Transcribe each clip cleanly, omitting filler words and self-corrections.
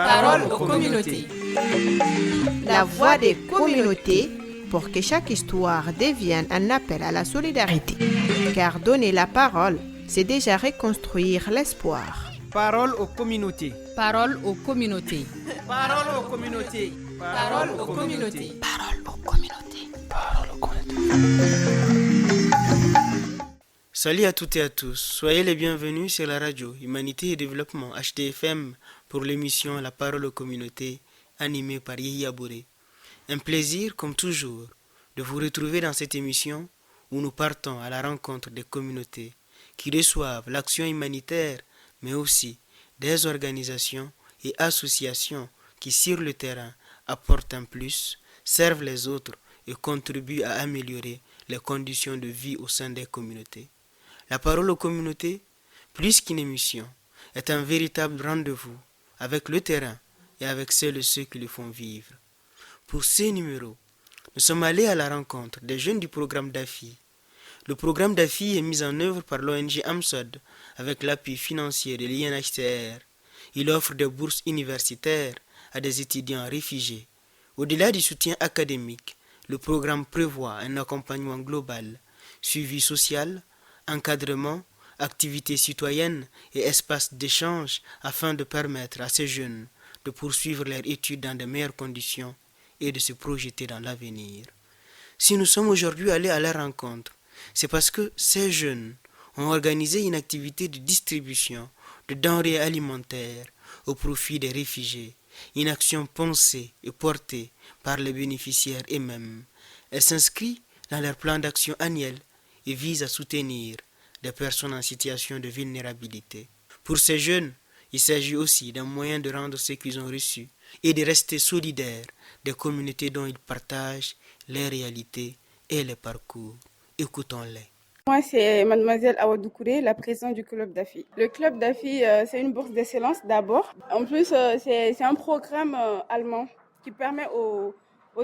Parole aux communautés. La voix des communautés pour que chaque histoire devienne un appel à la solidarité. Car donner la parole, c'est déjà reconstruire l'espoir. Parole aux communautés. Parole aux communautés. Parole aux communautés. Parole aux communautés. Parole aux communautés. Parole aux communautés. Salut à toutes et à tous, soyez les bienvenus sur la radio Humanité et Développement HTFM pour l'émission La Parole aux communautés animée par Yehia Bouré. Un plaisir, comme toujours, de vous retrouver dans cette émission où nous partons à la rencontre des communautés qui reçoivent l'action humanitaire, mais aussi des organisations et associations qui, sur le terrain, apportent un plus, servent les autres et contribuent à améliorer les conditions de vie au sein des communautés. La parole aux communautés, plus qu'une émission, est un véritable rendez-vous avec le terrain et avec celles et ceux qui le font vivre. Pour ces numéros, nous sommes allés à la rencontre des jeunes du programme DAFI. Le programme DAFI est mis en œuvre par l'ONG AMSOD avec l'appui financier de l'INHCR. Il offre des bourses universitaires à des étudiants réfugiés. Au-delà du soutien académique, le programme prévoit un accompagnement global, suivi social, encadrement, activités citoyennes et espaces d'échange afin de permettre à ces jeunes de poursuivre leurs études dans de meilleures conditions et de se projeter dans l'avenir. Si nous sommes aujourd'hui allés à leur rencontre, c'est parce que ces jeunes ont organisé une activité de distribution de denrées alimentaires au profit des réfugiés, une action pensée et portée par les bénéficiaires eux-mêmes. Elle s'inscrit dans leur plan d'action annuel et vise à soutenir des personnes en situation de vulnérabilité. Pour ces jeunes, il s'agit aussi d'un moyen de rendre ce qu'ils ont reçu et de rester solidaires des communautés dont ils partagent les réalités et les parcours. Écoutons-les. Moi, c'est Mademoiselle Awadou Kouré, la présidente du Club DAFI. Le Club DAFI, c'est une bourse d'excellence d'abord. En plus, c'est un programme allemand qui permet aux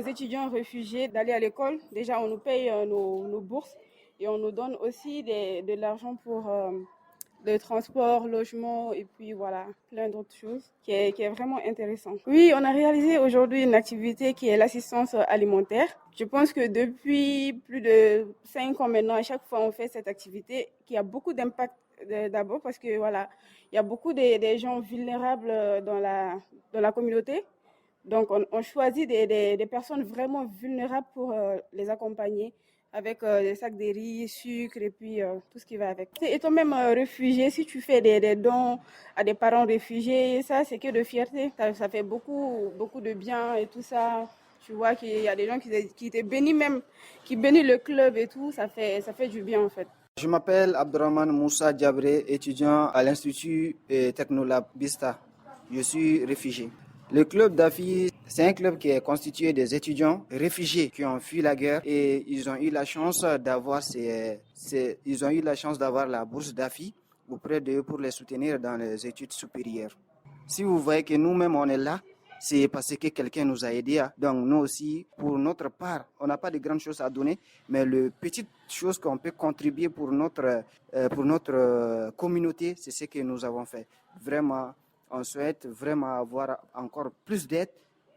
étudiants réfugiés d'aller à l'école. Déjà, on nous paye nos bourses et on nous donne aussi de l'argent pour le transport, logement et puis voilà, plein d'autres choses qui est vraiment intéressant. Oui, on a réalisé aujourd'hui une activité qui est l'assistance alimentaire. Je pense que depuis plus de 5 ans maintenant, à chaque fois on fait cette activité qui a beaucoup d'impact d'abord parce que voilà, il y a beaucoup de gens vulnérables dans la communauté. Donc on choisit des personnes vraiment vulnérables pour les accompagner avec des sacs de riz, sucre et puis tout ce qui va avec. Et toi-même réfugié, si tu fais des dons à des parents réfugiés, ça c'est que de fierté. Ça fait beaucoup de bien et tout ça. Tu vois qu'il y a des gens qui te bénissent même, qui bénissent le club et tout, ça fait du bien en fait. Je m'appelle Abdurrahman Moussa Diabré, étudiant à l'Institut Technolab Bista. Je suis réfugié. Le club DAFI, c'est un club qui est constitué des étudiants réfugiés qui ont fui la guerre et ils ont eu la chance d'avoir la bourse DAFI auprès d'eux pour les soutenir dans les études supérieures. Si vous voyez que nous-mêmes on est là, c'est parce que quelqu'un nous a aidés. Donc nous aussi, pour notre part, on n'a pas de grandes choses à donner, mais les petites choses qu'on peut contribuer pour notre communauté, c'est ce que nous avons fait. Vraiment, on souhaite vraiment avoir encore plus d'aide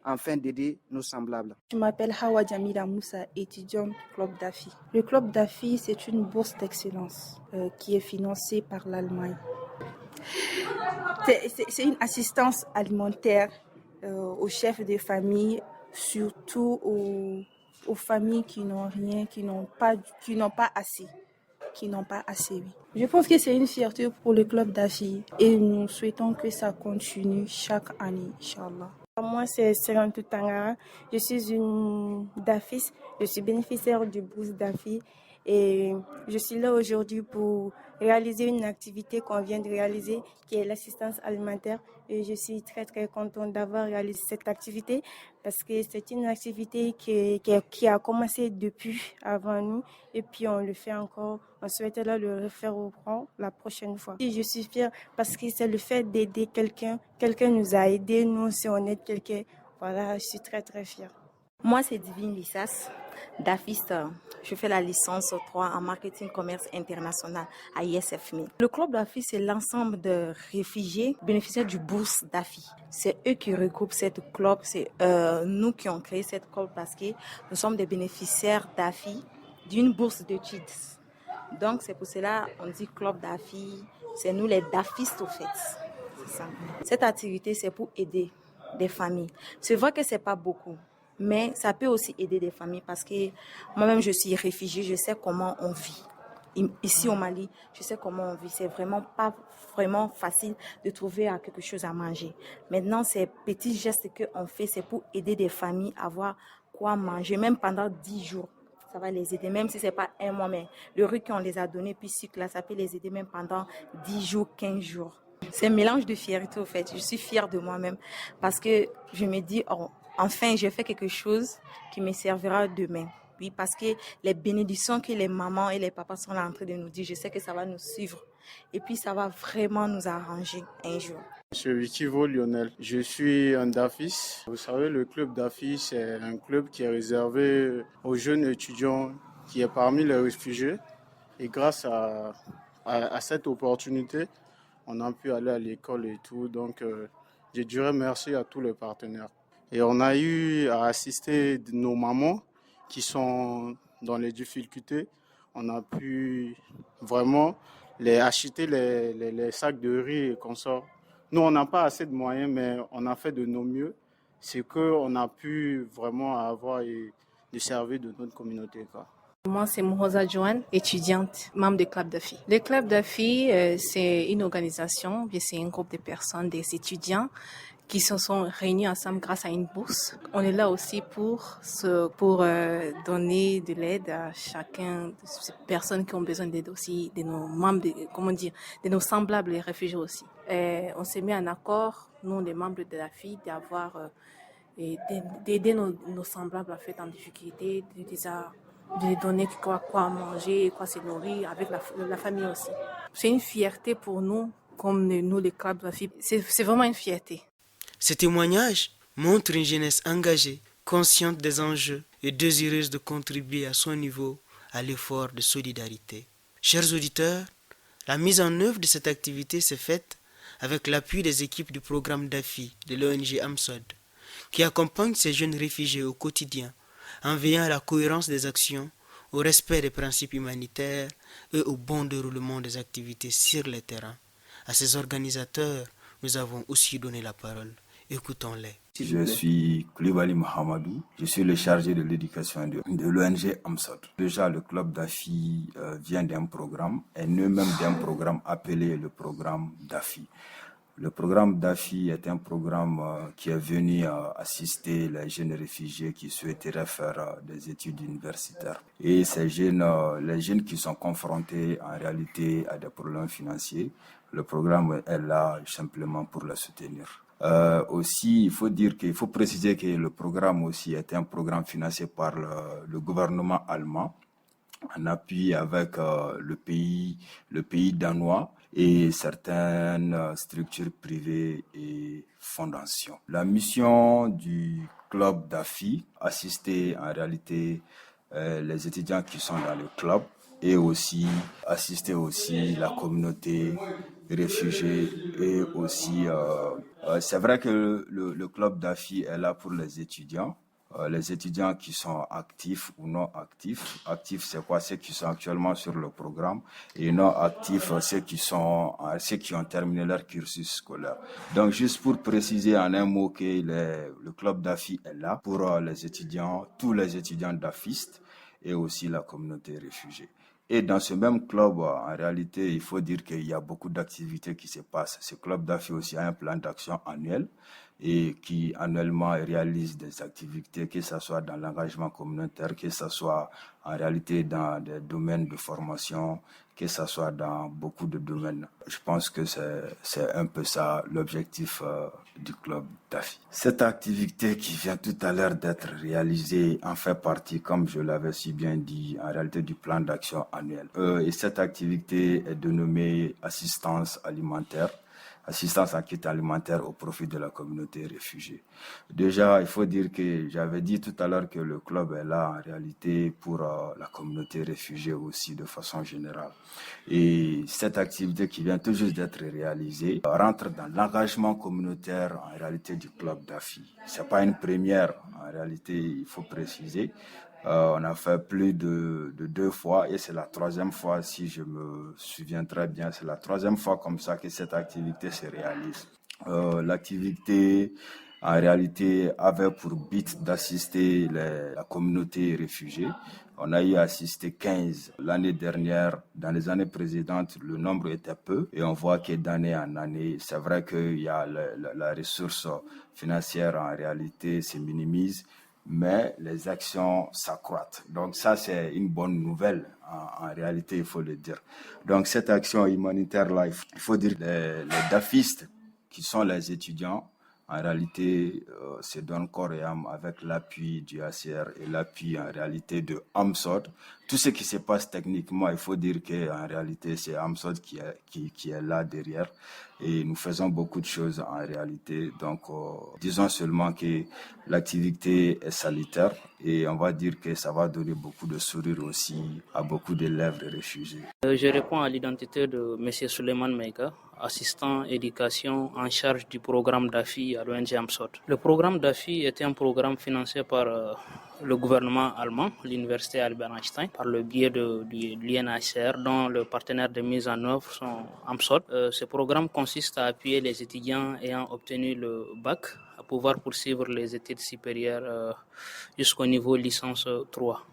afin d'aider nos semblables. Je m'appelle Hawa Jamila Moussa, étudiante du Club DAFI. Le Club DAFI, c'est une bourse d'excellence qui est financée par l'Allemagne. C'est une assistance alimentaire aux chefs de famille, surtout aux familles qui n'ont rien, qui n'ont pas assez. Oui. Je pense que c'est une fierté pour le Club DAFI et nous souhaitons que ça continue chaque année, Inch'Allah. Moi, c'est Serantou Tangara. Je suis une DAFIS. Je suis bénéficiaire du bourse DAFI et je suis là aujourd'hui pour réaliser une activité qu'on vient de réaliser qui est l'assistance alimentaire et je suis très très contente d'avoir réalisé cette activité parce que c'est une activité qui a commencé depuis avant nous et puis on le fait encore. On souhaite là le refaire au grand la prochaine fois. Et je suis fière parce que c'est le fait d'aider quelqu'un. Quelqu'un nous a aidés, nous aussi on aide quelqu'un. Voilà, je suis très très fière. Moi, c'est Divine Lissas, DAFiste. Je fais la licence 3 en marketing commerce international à ISFMI. Le club DAFI, c'est l'ensemble de réfugiés bénéficiaires du bourse DAFI. C'est eux qui regroupent cette club. C'est nous qui avons créé cette club parce que nous sommes des bénéficiaires DAFI d'une bourse d'études. Donc, c'est pour cela qu'on dit club DAFI. C'est nous les DAFistes au fait. C'est ça. Cette activité, c'est pour aider des familles. C'est vrai que c'est pas beaucoup. Mais ça peut aussi aider des familles parce que moi-même, je suis réfugiée, je sais comment on vit. Ici au Mali, je sais comment on vit. C'est vraiment pas vraiment facile de trouver quelque chose à manger. Maintenant, ces petits gestes qu'on fait, c'est pour aider des familles à avoir quoi manger, même pendant 10 jours. Ça va les aider, même si c'est pas un mois, mais le riz qu'on les a donné, puis là, ça peut les aider même pendant 10 jours, 15 jours. C'est un mélange de fierté, au fait. Je suis fière de moi-même parce que je me dis, oh, enfin, j'ai fait quelque chose qui me servira demain. Oui, parce que les bénédictions que les mamans et les papas sont là en train de nous dire, je sais que ça va nous suivre. Et puis, ça va vraiment nous arranger un jour. Monsieur Vikivo Lionel, je suis un DAFIS. Vous savez, le club DAFIS, c'est un club qui est réservé aux jeunes étudiants qui est parmi les réfugiés. Et grâce à cette opportunité, on a pu aller à l'école et tout. Donc, je dirais merci à tous les partenaires. Et on a eu à assister nos mamans qui sont dans les difficultés. On a pu vraiment les acheter les sacs de riz et consorts. Nous, on n'a pas assez de moyens, mais on a fait de nos mieux. C'est qu'on a pu vraiment avoir et de servir de notre communauté, quoi. Moi, c'est Mouhoza Joanne, étudiante, membre du Club DAFI. Le Club DAFI, c'est une organisation, c'est un groupe de personnes, des étudiants qui se sont réunis ensemble grâce à une bourse. On est là aussi pour donner de l'aide à chacun de ces personnes qui ont besoin d'aide aussi, de nos membres, de nos semblables les réfugiés aussi. Et on s'est mis en accord, nous les membres de DAFI, d'aider nos semblables en fait en difficulté, de les donner quoi manger, quoi se nourrir avec la famille aussi. C'est une fierté pour nous, comme nous les clubs DAFI. C'est vraiment une fierté. Ces témoignages montrent une jeunesse engagée, consciente des enjeux et désireuse de contribuer à son niveau à l'effort de solidarité. Chers auditeurs, la mise en œuvre de cette activité s'est faite avec l'appui des équipes du programme DAFI de l'ONG AMSOD, qui accompagne ces jeunes réfugiés au quotidien en veillant à la cohérence des actions, au respect des principes humanitaires et au bon déroulement des activités sur le terrain. À ces organisateurs, nous avons aussi donné la parole. Écoutons-les. Je suis Koulibaly Mohamedou, je suis le chargé de l'éducation de l'ONG AMSOD. Déjà, le club DAFI vient d'un programme, est né même d'un programme appelé le programme DAFI. Le programme DAFI est un programme qui est venu assister les jeunes réfugiés qui souhaiteraient faire des études universitaires. Et ces jeunes, les jeunes qui sont confrontés en réalité à des problèmes financiers, le programme est là simplement pour les soutenir. Aussi, il faut préciser que le programme aussi est un programme financé par le gouvernement allemand en appui avec le pays danois et certaines structures privées et fondations. La mission du club DAFI, assister en réalité les étudiants qui sont dans le club et aussi assister aussi la communauté réfugiés et aussi c'est vrai que le club DAFI est là pour les étudiants qui sont actifs ou non actifs. Actifs, c'est quoi? Ceux qui sont actuellement sur le programme, et non actifs, ceux qui ont terminé leur cursus scolaire. Donc juste pour préciser en un mot que le club DAFI est là pour les étudiants, tous les étudiants DAFistes et aussi la communauté réfugiée. Et dans ce même club, en réalité, il faut dire qu'il y a beaucoup d'activités qui se passent. Ce club DAFI aussi a un plan d'action annuel et qui annuellement réalise des activités, que ce soit dans l'engagement communautaire, que ce soit en réalité dans des domaines de formation, que ce soit dans beaucoup de domaines. Je pense que c'est un peu ça l'objectif du club DAFI. Cette activité qui vient tout à l'heure d'être réalisée en fait partie, comme je l'avais si bien dit, en réalité du plan d'action annuel. Et cette activité est dénommée assistance alimentaire. assistance en kit alimentaire au profit de la communauté réfugiée. Déjà, il faut dire que j'avais dit tout à l'heure que le club est là en réalité pour la communauté réfugiée aussi de façon générale. Et cette activité qui vient tout juste d'être réalisée rentre dans l'engagement communautaire en réalité du club d'AFI. C'est pas une première, en réalité, il faut préciser. On a fait plus de 2 fois et c'est la 3e fois, si je me souviens très bien, c'est la 3e fois comme ça que cette activité se réalise. L'activité, en réalité, avait pour but d'assister la communauté réfugiée. On a eu assisté 15 l'année dernière. Dans les années précédentes, le nombre était peu et on voit que d'année en année, c'est vrai qu'il y a la ressource financière en réalité se minimise, mais les actions s'accroissent. Donc ça, c'est une bonne nouvelle, en réalité, il faut le dire. Donc cette action humanitaire-là, il faut dire les DAFistes, qui sont les étudiants, en réalité, se donnent corps et âme avec l'appui du ACR et l'appui, en réalité, de AMSOD. Tout ce qui se passe techniquement, il faut dire qu'en réalité, c'est AMSOD qui est là derrière. Et nous faisons beaucoup de choses en réalité. Donc, disons seulement que l'activité est salutaire et on va dire que ça va donner beaucoup de sourires aussi à beaucoup d'élèves de réfugiés. Je réponds à l'identité de M. Suleiman Meiga, assistant éducation en charge du programme d'AFI à l'ONG AMSOD. Le programme d'AFI est un programme financé par le gouvernement allemand, l'université Albert Einstein, par le biais de l'UNHCR, dont le partenaire de mise en œuvre sont AMSOD. Ce programme consiste à appuyer les étudiants ayant obtenu le bac à pouvoir poursuivre les études supérieures jusqu'au niveau licence 3.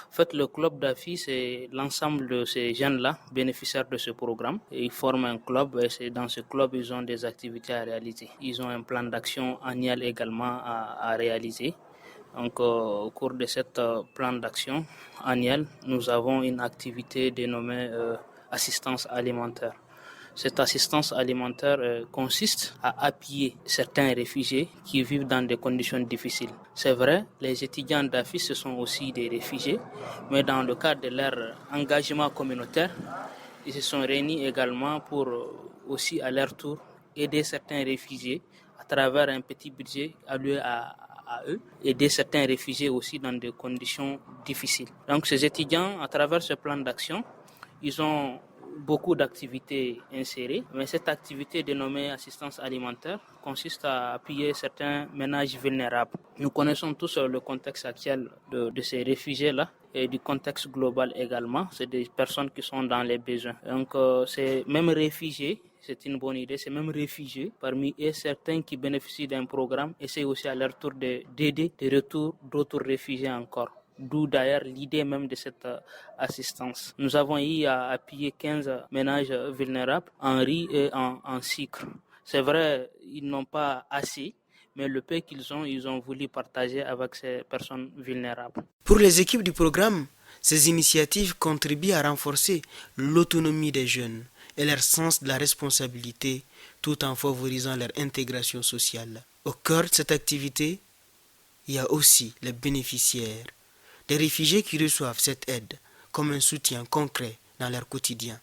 En fait, le club d'AFI, c'est l'ensemble de ces jeunes-là, bénéficiaires de ce programme. Et ils forment un club et c'est dans ce club, ils ont des activités à réaliser. Ils ont un plan d'action annuel également à réaliser. Donc, au cours de ce plan d'action annuel, nous avons une activité dénommée assistance alimentaire. Cette assistance alimentaire consiste à appuyer certains réfugiés qui vivent dans des conditions difficiles. C'est vrai, les étudiants d'AFI, ce sont aussi des réfugiés, mais dans le cadre de leur engagement communautaire, ils se sont réunis également pour aussi à leur tour aider certains réfugiés à travers un petit budget alloué à eux, aider certains réfugiés aussi dans des conditions difficiles. Donc ces étudiants, à travers ce plan d'action, ils ont beaucoup d'activités insérées, mais cette activité dénommée assistance alimentaire consiste à appuyer certains ménages vulnérables. Nous connaissons tous le contexte actuel de ces réfugiés-là et du contexte global également. C'est des personnes qui sont dans les besoins. Donc c'est même réfugiés, c'est une bonne idée, c'est même réfugiés parmi eux certains qui bénéficient d'un programme essaient aussi à leur tour d'aider de retour d'autres réfugiés encore. D'où d'ailleurs l'idée même de cette assistance. Nous avons eu à appuyer 15 ménages vulnérables en riz et en sucre. C'est vrai, ils n'ont pas assez, mais le peu qu'ils ont, ils ont voulu partager avec ces personnes vulnérables. Pour les équipes du programme, ces initiatives contribuent à renforcer l'autonomie des jeunes et leur sens de la responsabilité tout en favorisant leur intégration sociale. Au cœur de cette activité, il y a aussi les bénéficiaires, des réfugiés qui reçoivent cette aide comme un soutien concret dans leur quotidien,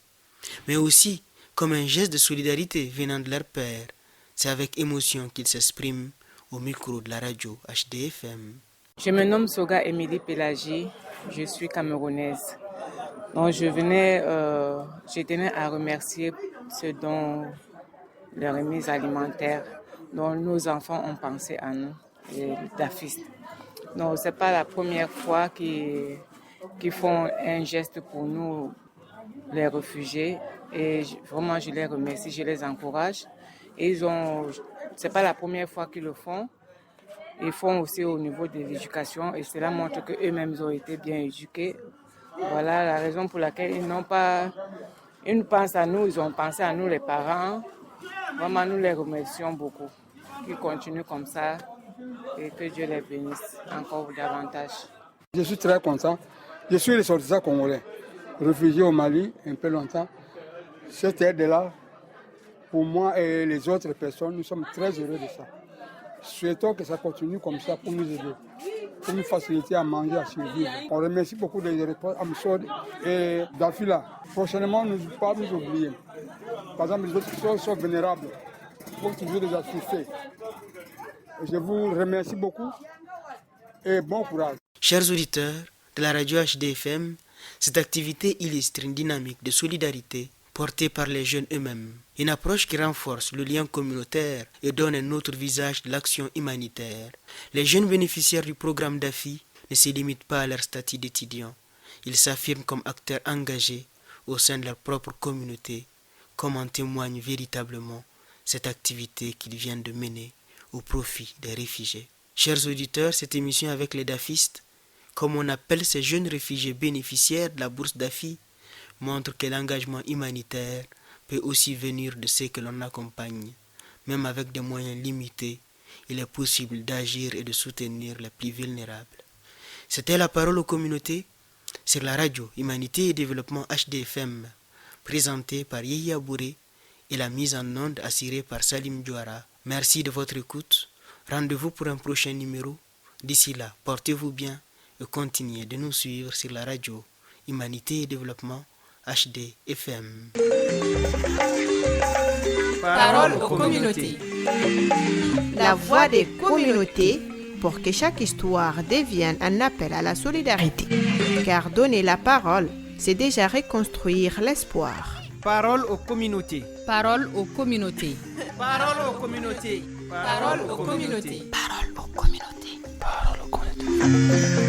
mais aussi comme un geste de solidarité venant de leurs pairs. C'est avec émotion qu'ils s'expriment au micro de la radio HDFM. Je me nomme Soga Émilie Pélagie, je suis camerounaise. Donc je tenais à remercier ceux dont les remises alimentaires, dont nos enfants ont pensé à nous, les DAFistes. Donc c'est pas la première fois qu'ils font un geste pour nous, les réfugiés, et vraiment je les remercie, je les encourage. Et c'est pas la première fois qu'ils le font. Ils font aussi au niveau de l'éducation et cela montre qu'eux-mêmes ont été bien éduqués. Voilà la raison pour laquelle ils nous pensent à nous, ils ont pensé à nous les parents. Vraiment nous les remercions beaucoup. Qu'ils continuent comme ça et que Dieu les bénisse encore davantage. Je suis très content. Je suis ressortissant congolais, réfugié au Mali un peu longtemps. Cette aide-là, pour moi et les autres personnes, nous sommes très heureux de ça. Souhaitons que ça continue comme ça pour nous aider, pour nous faciliter à manger, à survivre. On remercie beaucoup des réponses AMSOD et d'AFI là. Prochainement, nous ne pas nous oublier. Par exemple, les autres qui sont vulnérables, Il faut toujours les assister. Et je vous remercie beaucoup et bon courage. Chers auditeurs de la radio HDFM, cette activité illustre une dynamique de solidarité portée par les jeunes eux-mêmes. Une approche qui renforce le lien communautaire et donne un autre visage de l'action humanitaire. Les jeunes bénéficiaires du programme DAFI ne se limitent pas à leur statut d'étudiants. Ils s'affirment comme acteurs engagés au sein de leur propre communauté, comme en témoigne véritablement cette activité qu'ils viennent de mener au profit des réfugiés. Chers auditeurs, cette émission avec les DAFistes, comme on appelle ces jeunes réfugiés bénéficiaires de la bourse DAFI, montre que l'engagement humanitaire peut aussi venir de ceux que l'on accompagne. Même avec des moyens limités, il est possible d'agir et de soutenir les plus vulnérables. C'était la parole aux communautés sur la radio Humanité et Développement HDFM, présentée par Yehia Bouré et la mise en onde assurée par Salim Diouara. Merci de votre écoute. Rendez-vous pour un prochain numéro. D'ici là, portez-vous bien et continuez de nous suivre sur la radio Humanité et Développement HDFM. Parole aux communautés. La voix des communautés pour que chaque histoire devienne un appel à la solidarité. Car donner la parole, c'est déjà reconstruire l'espoir. Parole aux communautés. Parole aux communautés. Parole aux communautés. Parole aux communautés. Parole aux communautés. Parole aux communautés.